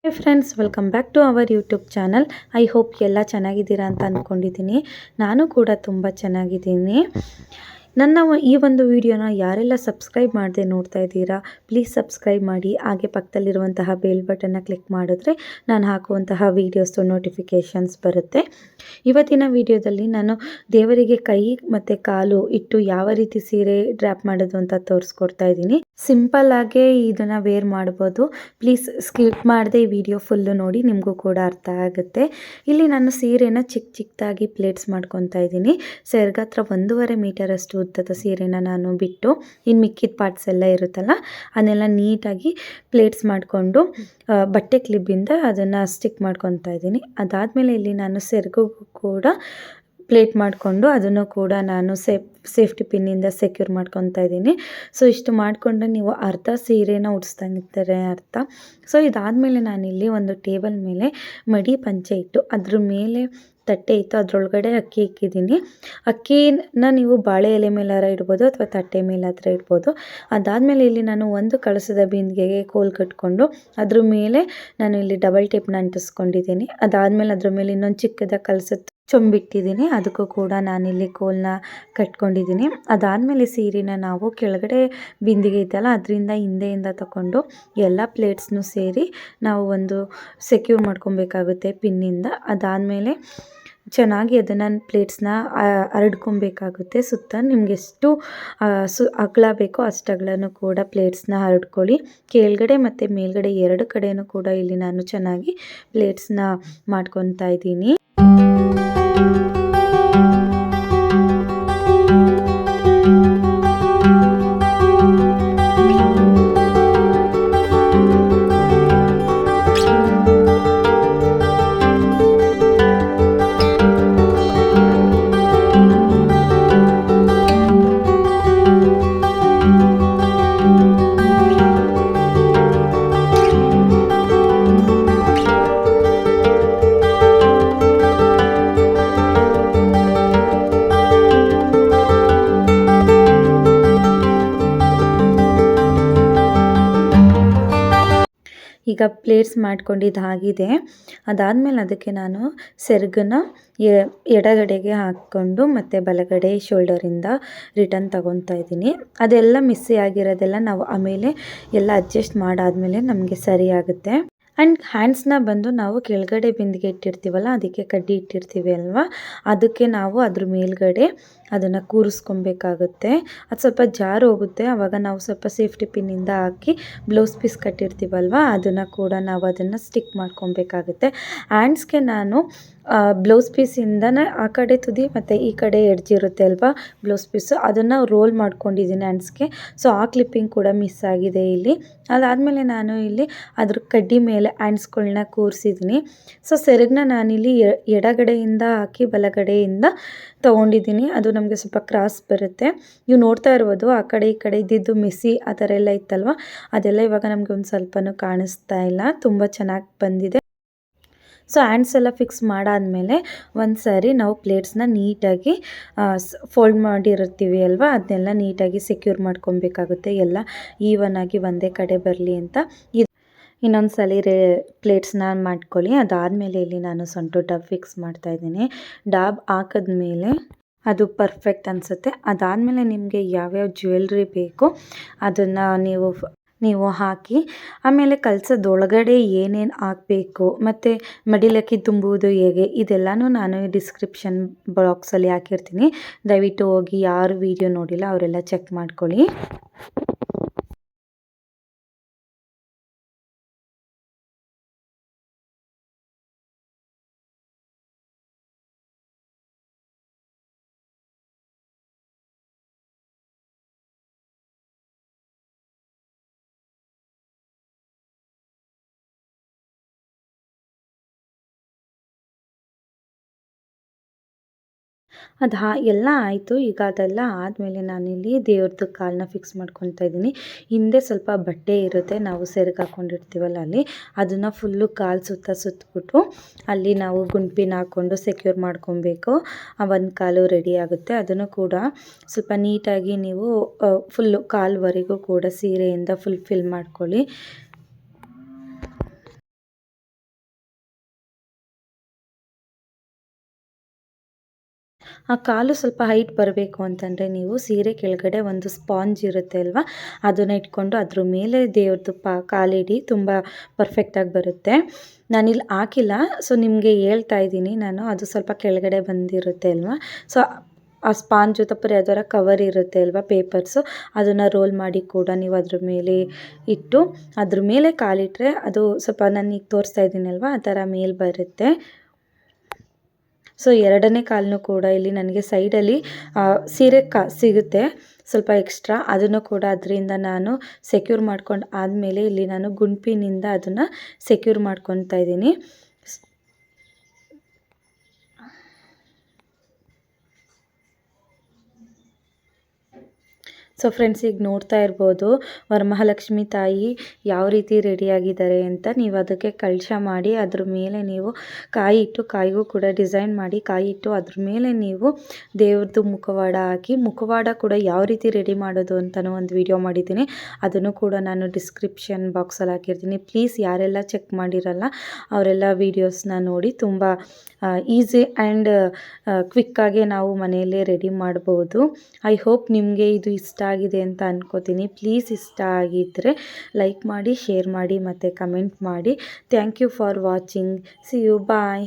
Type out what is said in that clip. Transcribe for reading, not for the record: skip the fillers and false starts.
Hey friends, welcome back to our YouTube channel. I hope ಎಲ್ಲ ಚೆನ್ನಾಗಿದ್ದೀರಾ ಅಂತ ಅಂದ್ಕೊಂಡಿದ್ದೀನಿ. ನಾನು ಕೂಡ ತುಂಬ ಚೆನ್ನಾಗಿದ್ದೀನಿ. ನನ್ನ ಈ ಒಂದು ವಿಡಿಯೋನ ಯಾರೆಲ್ಲ ಸಬ್ಸ್ಕ್ರೈಬ್ ಮಾಡದೆ ನೋಡ್ತಾ ಇದ್ದೀರಾ, ಪ್ಲೀಸ್ ಸಬ್ಸ್ಕ್ರೈಬ್ ಮಾಡಿ. ಹಾಗೆ ಪಕ್ಕದಲ್ಲಿರುವಂತಹ ಬೆಲ್ ಬಟನ್ನ ಕ್ಲಿಕ್ ಮಾಡಿದ್ರೆ ನಾನು ಹಾಕುವಂತಹ ವೀಡಿಯೋಸ್ದು ನೋಟಿಫಿಕೇಷನ್ಸ್ ಬರುತ್ತೆ. ಇವತ್ತಿನ ವಿಡಿಯೋದಲ್ಲಿ ನಾನು ದೇವರಿಗೆ ಕೈ ಮತ್ತು ಕಾಲು ಇಟ್ಟು ಯಾವ ರೀತಿ ಸೀರೆ ಡ್ರ್ಯಾಪ್ ಮಾಡೋದು ಅಂತ ತೋರಿಸ್ಕೊಡ್ತಾ ಇದ್ದೀನಿ. ಸಿಂಪಲ್ ಆಗಿ ಇದನ್ನು ವೇರ್ ಮಾಡ್ಬೋದು. ಪ್ಲೀಸ್ ಸ್ಕಿಪ್ ಮಾಡದೆ ಈ ವಿಡಿಯೋ ಫುಲ್ಲು ನೋಡಿ, ನಿಮಗೂ ಕೂಡ ಅರ್ಥ ಆಗುತ್ತೆ. ಇಲ್ಲಿ ನಾನು ಸೀರೆನ ಚಿಕ್ಕದಾಗಿ ಪ್ಲೇಟ್ಸ್ ಮಾಡ್ಕೊತಾ ಇದ್ದೀನಿ. ಸೆರ್ಗತ್ರ 1.5 ಮೀಟರ್ ಅಷ್ಟು ಉದ್ದದ ಸೀರೆನ ನಾನು ಬಿಟ್ಟು ಇನ್ನು ಮಿಕ್ಕಿದ ಪಾರ್ಟ್ಸ್ ಎಲ್ಲ ಇರುತ್ತಲ್ಲ ಅದನ್ನೆಲ್ಲ ನೀಟಾಗಿ ಪ್ಲೇಟ್ಸ್ ಮಾಡಿಕೊಂಡು ಬಟ್ಟೆ ಕ್ಲಿಪ್ಪಿಂದ ಅದನ್ನು ಸ್ಟಿಕ್ ಮಾಡ್ಕೊತಾ ಇದ್ದೀನಿ. ಅದಾದಮೇಲೆ ಇಲ್ಲಿ ನಾನು ಸೆರಗು ಕೂಡ ಪ್ಲೇಟ್ ಮಾಡಿಕೊಂಡು ಅದನ್ನು ಕೂಡ ನಾನು ಸೇಫ್ಟಿ ಪಿನ್ನಿಂದ ಸೆಕ್ಯೂರ್ ಮಾಡ್ಕೊತಾ ಇದ್ದೀನಿ. ಸೊ ಇಷ್ಟು ಮಾಡಿಕೊಂಡ್ರೆ ನೀವು ಅರ್ಧ ಸೀರೆನ ಉಡಿಸ್ದಂಗಿರ್ತಾರೆ ಅರ್ಥ. ಸೊ ಇದಾದಮೇಲೆ ನಾನಿಲ್ಲಿ ಒಂದು ಟೇಬಲ್ ಮೇಲೆ ಮಡಿ ಪಂಚೆ ಇಟ್ಟು ಅದ್ರ ಮೇಲೆ ತಟ್ಟೆ ಇತ್ತು, ಅದರೊಳಗಡೆ ಅಕ್ಕಿ ಇಕ್ಕಿದ್ದೀನಿ. ಅಕ್ಕಿನ ನೀವು ಬಾಳೆ ಎಲೆ ಮೇಲಾರ ಇಡ್ಬೋದು ಅಥವಾ ತಟ್ಟೆ ಮೇಲಾದರೆ ಇಡ್ಬೋದು. ಅದಾದಮೇಲೆ ಇಲ್ಲಿ ನಾನು ಒಂದು ಕಳಸದ ಬಿಂದಿಗೆಗೆ ಕೋಲ್ ಕಟ್ಕೊಂಡು ಅದ್ರ ಮೇಲೆ ನಾನು ಇಲ್ಲಿ ಡಬಲ್ ಟೇಪ್ನ ಅಂಟಿಸ್ಕೊಂಡಿದ್ದೀನಿ. ಅದಾದಮೇಲೆ ಅದ್ರ ಮೇಲೆ ಇನ್ನೊಂದು ಚಿಕ್ಕದ ಕಳಸದ ಚೊಂಬಿಟ್ಟಿದ್ದೀನಿ, ಅದಕ್ಕೂ ಕೂಡ ನಾನಿಲ್ಲಿ ಕೋಲ್ನ ಕಟ್ಕೊಂಡಿದ್ದೀನಿ. ಅದಾದಮೇಲೆ ಸೀರೆನ ನಾವು ಕೆಳಗಡೆ ಬಿಂದಿಗೆ ಇದ್ದಲ್ಲ ಅದರಿಂದ ಹಿಂದೆಯಿಂದ ತಗೊಂಡು ಎಲ್ಲ ಪ್ಲೇಟ್ಸ್ನು ಸೇರಿ ನಾವು ಒಂದು ಸೆಕ್ಯೂರ್ ಮಾಡ್ಕೊಬೇಕಾಗುತ್ತೆ ಪಿನ್ನಿಂದ. ಅದಾದಮೇಲೆ ಚೆನ್ನಾಗಿ ಅದನ್ನು ಪ್ಲೇಟ್ಸ್ನ ಹರಡ್ಕೊಬೇಕಾಗುತ್ತೆ ಸುತ್ತ. ನಿಮ್ಗೆ ಎಷ್ಟು ಅಗಲ ಬೇಕೋ ಅಷ್ಟು ಅಗಲನೂ ಕೂಡ ಪ್ಲೇಟ್ಸ್ನ ಹರಡ್ಕೊಳ್ಳಿ. ಕೆಳಗಡೆ ಮತ್ತು ಮೇಲ್ಗಡೆ ಎರಡು ಕಡೆಯೂ ಕೂಡ ಇಲ್ಲಿ ನಾನು ಚೆನ್ನಾಗಿ ಪ್ಲೇಟ್ಸ್ನ ಮಾಡ್ಕೊತಾ ಇದ್ದೀನಿ. ಈಗ ಪ್ಲೇಟ್ಸ್ ಮಾಡ್ಕೊಂಡಿದ್ದಾಗಿದೆ. ಅದಾದಮೇಲೆ ಅದಕ್ಕೆ ನಾನು ಸೆರಗನ್ನ ಎಡಗಡೆಗೆ ಹಾಕ್ಕೊಂಡು ಮತ್ತು ಬಲಗಡೆ ಶೋಲ್ಡರಿಂದ ರಿಟರ್ನ್ ತಗೊತಾ ಇದ್ದೀನಿ. ಅದೆಲ್ಲ ಮಿಸ್ಸಿ ಆಗಿರೋದೆಲ್ಲ ನಾವು ಆಮೇಲೆ ಎಲ್ಲ ಅಡ್ಜಸ್ಟ್ ಮಾಡಾದಮೇಲೆ ನಮಗೆ ಸರಿ ಆಗುತ್ತೆ. ಆ್ಯಂಡ್ ಹ್ಯಾಂಡ್ಸ್ನ ಬಂದು ನಾವು ಕೆಳಗಡೆ ಬಿಂದಿಗೆ ಇಟ್ಟಿರ್ತೀವಲ್ಲ, ಅದಕ್ಕೆ ಕಡ್ಡಿ ಇಟ್ಟಿರ್ತೀವಿ ಅಲ್ವಾ, ಅದಕ್ಕೆ ನಾವು ಅದ್ರ ಮೇಲ್ಗಡೆ ಅದನ್ನು ಕೂರಿಸ್ಕೊಬೇಕಾಗುತ್ತೆ. ಅದು ಸ್ವಲ್ಪ ಜಾರು ಹೋಗುತ್ತೆ. ಆವಾಗ ನಾವು ಸ್ವಲ್ಪ ಸೇಫ್ಟಿ ಪಿನ್ನಿಂದ ಹಾಕಿ ಬ್ಲೌಸ್ ಪೀಸ್ ಕಟ್ಟಿರ್ತೀವಲ್ವ ಅದನ್ನು ಕೂಡ ನಾವು ಅದನ್ನು ಸ್ಟಿಕ್ ಮಾಡ್ಕೊಬೇಕಾಗುತ್ತೆ. ಹ್ಯಾಂಡ್ಸ್ಗೆ ನಾನು ಬ್ಲೌಸ್ ಪೀಸಿಂದನೇ ಆ ಕಡೆ ತುದಿ ಮತ್ತು ಈ ಕಡೆ ಎಡ್ಜ್ ಇರುತ್ತೆ ಅಲ್ವಾ ಬ್ಲೌಸ್ ಪೀಸು, ಅದನ್ನು ರೋಲ್ ಮಾಡ್ಕೊಂಡಿದ್ದೀನಿ ಹ್ಯಾಂಡ್ಸ್ಗೆ. ಸೊ ಆ ಕ್ಲಿಪ್ಪಿಂಗ್ ಕೂಡ ಮಿಸ್ ಆಗಿದೆ ಇಲ್ಲಿ. ಅದಾದಮೇಲೆ ನಾನು ಇಲ್ಲಿ ಅದ್ರ ಕಡ್ಡಿ ಮೇಲೆ ಹ್ಯಾಂಡ್ಸ್ಗಳನ್ನ ಕೂರಿಸಿದ್ದೀನಿ. ಸೊ ಸೆರಗನ್ನ ನಾನಿಲ್ಲಿ ಎಡಗಡೆಯಿಂದ ಹಾಕಿ ಬಲಗಡೆಯಿಂದ ತೊಗೊಂಡಿದ್ದೀನಿ. ಅದು ನಮಗೆ ಸ್ವಲ್ಪ ಕ್ರಾಸ್ ಬರುತ್ತೆ. ನೀವು ನೋಡ್ತಾ ಇರ್ಬೋದು ಆ ಕಡೆ ಈ ಕಡೆ ಇದ್ದಿದ್ದು ಮಿಸ್ಸಿ ಆ ಥರ ಎಲ್ಲ ಇತ್ತಲ್ವ, ಅದೆಲ್ಲ ಇವಾಗ ನಮಗೆ ಒಂದು ಸ್ವಲ್ಪನೂ ಕಾಣಿಸ್ತಾ ಇಲ್ಲ. ತುಂಬ ಚೆನ್ನಾಗಿ ಬಂದಿದೆ. ಸೊ ಹ್ಯಾಂಡ್ಸ್ ಎಲ್ಲ ಫಿಕ್ಸ್ ಮಾಡಾದಮೇಲೆ ಒಂದು ಸಾರಿ ನಾವು ಪ್ಲೇಟ್ಸ್ನ ನೀಟಾಗಿ ಫೋಲ್ಡ್ ಮಾಡಿರ್ತೀವಿ ಅಲ್ವಾ, ಅದನ್ನೆಲ್ಲ ನೀಟಾಗಿ ಸೆಕ್ಯೂರ್ ಮಾಡ್ಕೊಬೇಕಾಗುತ್ತೆ. ಎಲ್ಲ ಈವನ್ ಆಗಿ ಒಂದೇ ಕಡೆ ಬರಲಿ ಅಂತ ಇನ್ನೊಂದು ಸಲ ಪ್ಲೇಟ್ಸ್ನ ಮಾಡ್ಕೊಳ್ಳಿ. ಅದಾದಮೇಲೆ ಇಲ್ಲಿ ನಾನು ಸೊಂಟು ಡಬ್ ಫಿಕ್ಸ್ ಮಾಡ್ತಾಯಿದ್ದೀನಿ. ಡಾಬ್ ಹಾಕಿದ್ಮೇಲೆ ಅದು ಪರ್ಫೆಕ್ಟ್ ಅನಿಸುತ್ತೆ. ಅದಾದಮೇಲೆ ನಿಮಗೆ ಯಾವ್ಯಾವ ಜ್ಯುವೆಲ್ರಿ ಬೇಕು ಅದನ್ನು ನೀವು ಹಾಕಿ, ಆಮೇಲೆ ಕಲಸದೊಳಗಡೆ ಏನೇನು ಹಾಕಬೇಕು ಮತ್ತು ಮಡಿಲಕ್ಕಿ ತುಂಬುವುದು ಹೇಗೆ ಇದೆಲ್ಲನೂ ನಾನು ಡಿಸ್ಕ್ರಿಪ್ಷನ್ ಬಾಕ್ಸಲ್ಲಿ ಹಾಕಿರ್ತೀನಿ. ದಯವಿಟ್ಟು ಹೋಗಿ ಯಾರು ವಿಡಿಯೋ ನೋಡಿಲ್ಲ ಅವರೆಲ್ಲ ಚೆಕ್ ಮಾಡ್ಕೊಳ್ಳಿ. ಅದು ಎಲ್ಲ ಆಯಿತು. ಈಗ ಅದೆಲ್ಲ ಆದಮೇಲೆ ನಾನಿಲ್ಲಿ ದೇವ್ರದ್ದು ಕಾಲನ್ನ ಫಿಕ್ಸ್ ಮಾಡ್ಕೊತಾ ಇದ್ದೀನಿ. ಹಿಂದೆ ಸ್ವಲ್ಪ ಬಟ್ಟೆ ಇರುತ್ತೆ, ನಾವು ಸೆರಗು ಹಾಕ್ಕೊಂಡಿರ್ತೀವಲ್ಲ ಅಲ್ಲಿ, ಅದನ್ನು ಫುಲ್ಲು ಕಾಲು ಸುತ್ತಬಿಟ್ಟು ಅಲ್ಲಿ ನಾವು ಗುಂಪಿನ ಹಾಕ್ಕೊಂಡು ಸೆಕ್ಯೂರ್ ಮಾಡ್ಕೊಬೇಕು. ಆ ಒಂದು ಕಾಲು ರೆಡಿ ಆಗುತ್ತೆ. ಅದನ್ನು ಕೂಡ ಸ್ವಲ್ಪ ನೀಟಾಗಿ ನೀವು ಫುಲ್ಲು ಕಾಲುವರೆಗೂ ಕೂಡ ಸೀರೆಯಿಂದ ಫಿಲ್ ಮಾಡ್ಕೊಳ್ಳಿ. ಆ ಕಾಲು ಸ್ವಲ್ಪ ಹೈಟ್ ಬರಬೇಕು ಅಂತಂದರೆ ನೀವು ಸೀರೆ ಕೆಳಗಡೆ ಒಂದು ಸ್ಪಾಂಜ್ ಇರುತ್ತೆ ಅಲ್ವಾ, ಅದನ್ನು ಇಟ್ಕೊಂಡು ಅದ್ರ ಮೇಲೆ ದೇವ್ರದ್ದು ಕಾಲಿಡಿ, ತುಂಬ ಪರ್ಫೆಕ್ಟಾಗಿ ಬರುತ್ತೆ. ನಾನಿಲ್ಲಿ ಹಾಕಿಲ್ಲ, ಸೊ ನಿಮಗೆ ಹೇಳ್ತಾ ಇದ್ದೀನಿ ನಾನು. ಅದು ಸ್ವಲ್ಪ ಕೆಳಗಡೆ ಬಂದಿರುತ್ತೆ ಅಲ್ವಾ, ಸೊ ಆ ಸ್ಪಾಂಜ್ ಜೊತೆ ಯಾವ್ದಾರ ಕವರ್ ಇರುತ್ತೆ ಅಲ್ವಾ, ಪೇಪರ್ಸು, ಅದನ್ನು ರೋಲ್ ಮಾಡಿ ಕೂಡ ನೀವು ಅದ್ರ ಮೇಲೆ ಇಟ್ಟು ಅದ್ರ ಮೇಲೆ ಕಾಲಿಟ್ಟರೆ ಅದು ಸ್ವಲ್ಪ ನಾನು ಈಗ ತೋರಿಸ್ತಾ ಇದ್ದೀನಲ್ವ ಆ ಥರ ಮೇಲೆ ಬರುತ್ತೆ. ಸೊ ಎರಡನೇ ಕಾಲನ್ನು ಕೂಡ ಇಲ್ಲಿ ನನಗೆ ಸೈಡಲ್ಲಿ ಸೀರೆ ಸಿಗುತ್ತೆ ಸ್ವಲ್ಪ ಎಕ್ಸ್ಟ್ರಾ, ಅದನ್ನು ಕೂಡ ಅದರಿಂದ ನಾನು ಸೆಕ್ಯೂರ್ ಮಾಡ್ಕೊಂಡು ಆದಮೇಲೆ ಇಲ್ಲಿ ನಾನು ಗುಂಪಿನಿಂದ ಅದನ್ನು ಸೆಕ್ಯೂರ್ ಮಾಡ್ಕೊತಾ ಇದ್ದೀನಿ. ಸೊ ಫ್ರೆಂಡ್ಸ್, ಈಗ ನೋಡ್ತಾ ಇರ್ಬೋದು ವರಮಹಾಲಕ್ಷ್ಮಿ ತಾಯಿ ಯಾವ ರೀತಿ ರೆಡಿಯಾಗಿದ್ದಾರೆ ಅಂತ. ನೀವು ಅದಕ್ಕೆ ಕಳಶ ಮಾಡಿ ಅದ್ರ ಮೇಲೆ ನೀವು ಕಾಯಿ ಇಟ್ಟು, ಕಾಯಿಗೂ ಕೂಡ ಡಿಸೈನ್ ಮಾಡಿ ಕಾಯಿ ಇಟ್ಟು ಅದ್ರ ಮೇಲೆ ನೀವು ದೇವ್ರದ್ದು ಮುಖವಾಡ ಹಾಕಿ, ಮುಖವಾಡ ಕೂಡ ಯಾವ ರೀತಿ ರೆಡಿ ಮಾಡೋದು ಅಂತಲೂ ಒಂದು ವಿಡಿಯೋ ಮಾಡಿದ್ದೀನಿ, ಅದನ್ನು ಕೂಡ ನಾನು ಡಿಸ್ಕ್ರಿಪ್ಷನ್ ಬಾಕ್ಸಲ್ಲಿ ಹಾಕಿರ್ತೀನಿ. ಪ್ಲೀಸ್ ಯಾರೆಲ್ಲ ಚೆಕ್ ಮಾಡಿರಲ್ಲ ಅವರೆಲ್ಲ ವೀಡಿಯೋಸ್ನ ನೋಡಿ. ತುಂಬ ಈಸಿ ಆ್ಯಂಡ್ ಕ್ವಿಕ್ಕಾಗಿ ನಾವು ಮನೆಯಲ್ಲೇ ರೆಡಿ ಮಾಡ್ಬೋದು. ಐ ಹೋಪ್ ನಿಮಗೆ ಇದು ಇಷ್ಟ ಆಗಿದೆ ಅಂತ ಅನ್ಕೋತೀನಿ. ಪ್ಲೀಸ್ ಇಷ್ಟ ಆಗಿದ್ದರೆ ಲೈಕ್ ಮಾಡಿ, ಶೇರ್ ಮಾಡಿ ಮತ್ತು ಕಮೆಂಟ್ ಮಾಡಿ. Thank you for watching. See you, bye.